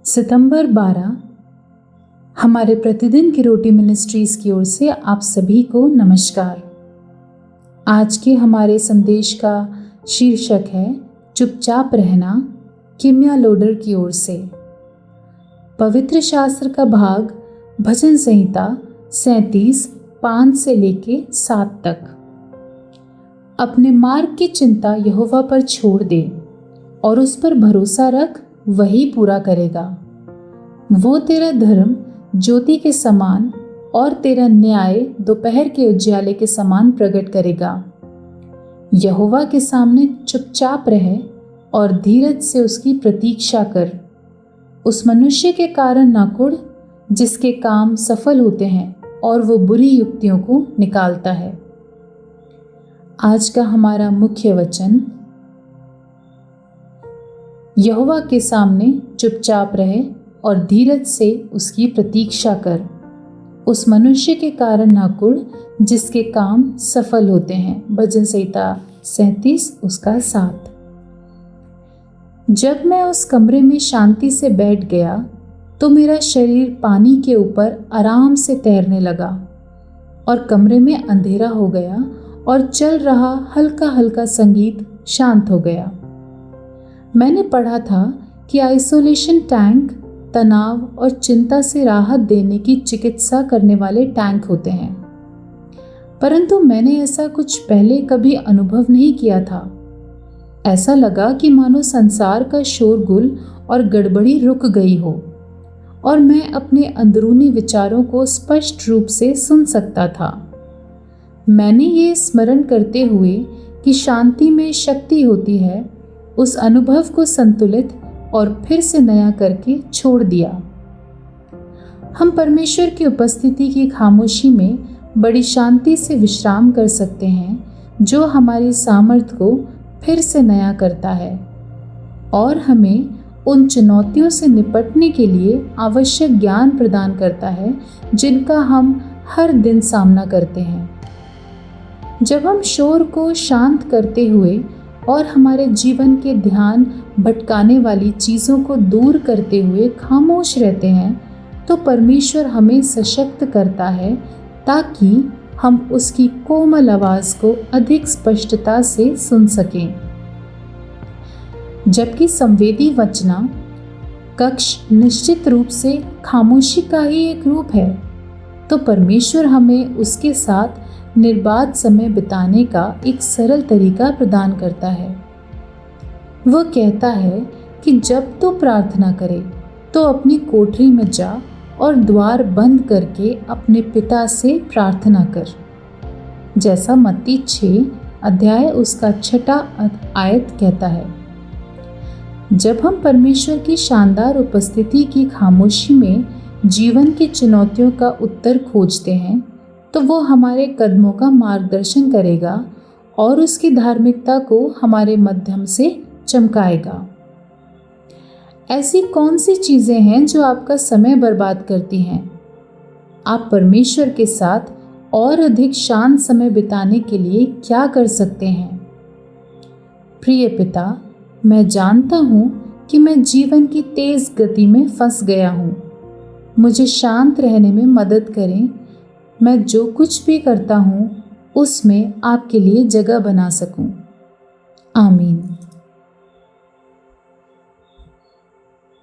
सितंबर 12 हमारे प्रतिदिन की रोटी मिनिस्ट्रीज की ओर से आप सभी को नमस्कार। आज के हमारे संदेश का शीर्षक है चुपचाप रहना, किम्या लोडर की ओर से। पवित्र शास्त्र का भाग भजन संहिता 37:5 से लेके 7 तक। अपने मार्ग की चिंता यहोवा पर छोड़ दे और उस पर भरोसा रख, वही पूरा करेगा। वो तेरा धर्म ज्योति के समान और तेरा न्याय दोपहर के उजियाले के समान प्रकट करेगा। यहोवा के सामने चुपचाप रह और धीरज से उसकी प्रतीक्षा कर। उस मनुष्य के कारण ना कुढ़ जिसके काम सफल होते हैं और वो बुरी युक्तियों को निकालता है। आज का हमारा मुख्य वचन, यहोवा के सामने चुपचाप रहे और धीरज से उसकी प्रतीक्षा कर। उस मनुष्य के कारण ना कुढ़ जिसके काम सफल होते हैं। भजन संहिता 37 उसका 7। जब मैं उस कमरे में शांति से बैठ गया तो मेरा शरीर पानी के ऊपर आराम से तैरने लगा और कमरे में अंधेरा हो गया और चल रहा हल्का हल्का संगीत शांत हो गया। मैंने पढ़ा था कि आइसोलेशन टैंक तनाव और चिंता से राहत देने की चिकित्सा करने वाले टैंक होते हैं, परंतु मैंने ऐसा कुछ पहले कभी अनुभव नहीं किया था। ऐसा लगा कि मानो संसार का शोरगुल और गड़बड़ी रुक गई हो और मैं अपने अंदरूनी विचारों को स्पष्ट रूप से सुन सकता था। मैंने ये स्मरण करते हुए कि शांति में शक्ति होती है, उस अनुभव को संतुलित और फिर से नया करके छोड़ दिया। हम परमेश्वर की उपस्थिति की खामोशी में बड़ी शांति से विश्राम कर सकते हैं, जो हमारी सामर्थ्य को फिर से नया करता है और हमें उन चुनौतियों से निपटने के लिए आवश्यक ज्ञान प्रदान करता है जिनका हम हर दिन सामना करते हैं। जब हम शोर को शांत करते हुए और हमारे जीवन के ध्यान भटकाने वाली चीज़ों को दूर करते हुए खामोश रहते हैं, तो परमेश्वर हमें सशक्त करता है ताकि हम उसकी कोमल आवाज़ को अधिक स्पष्टता से सुन सकें। जबकि संवेदी वचना कक्ष निश्चित रूप से खामोशी का ही एक रूप है, तो परमेश्वर हमें उसके साथ निर्बाध समय बिताने का एक सरल तरीका प्रदान करता है। वह कहता है कि जब तू प्रार्थना करे तो अपनी कोठरी में जा और द्वार बंद करके अपने पिता से प्रार्थना कर, जैसा मत्ती 6 अध्याय उसका 6 आयत कहता है। जब हम परमेश्वर की शानदार उपस्थिति की खामोशी में जीवन की चुनौतियों का उत्तर खोजते हैं, तो वो हमारे कदमों का मार्गदर्शन करेगा और उसकी धार्मिकता को हमारे माध्यम से चमकाएगा। ऐसी कौन सी चीज़ें हैं जो आपका समय बर्बाद करती हैं? आप परमेश्वर के साथ और अधिक शांत समय बिताने के लिए क्या कर सकते हैं? प्रिय पिता, मैं जानता हूँ कि मैं जीवन की तेज़ गति में फंस गया हूँ। मुझे शांत रहने में मदद करें। मैं जो कुछ भी करता हूँ उसमें आपके लिए जगह बना सकूं। आमीन।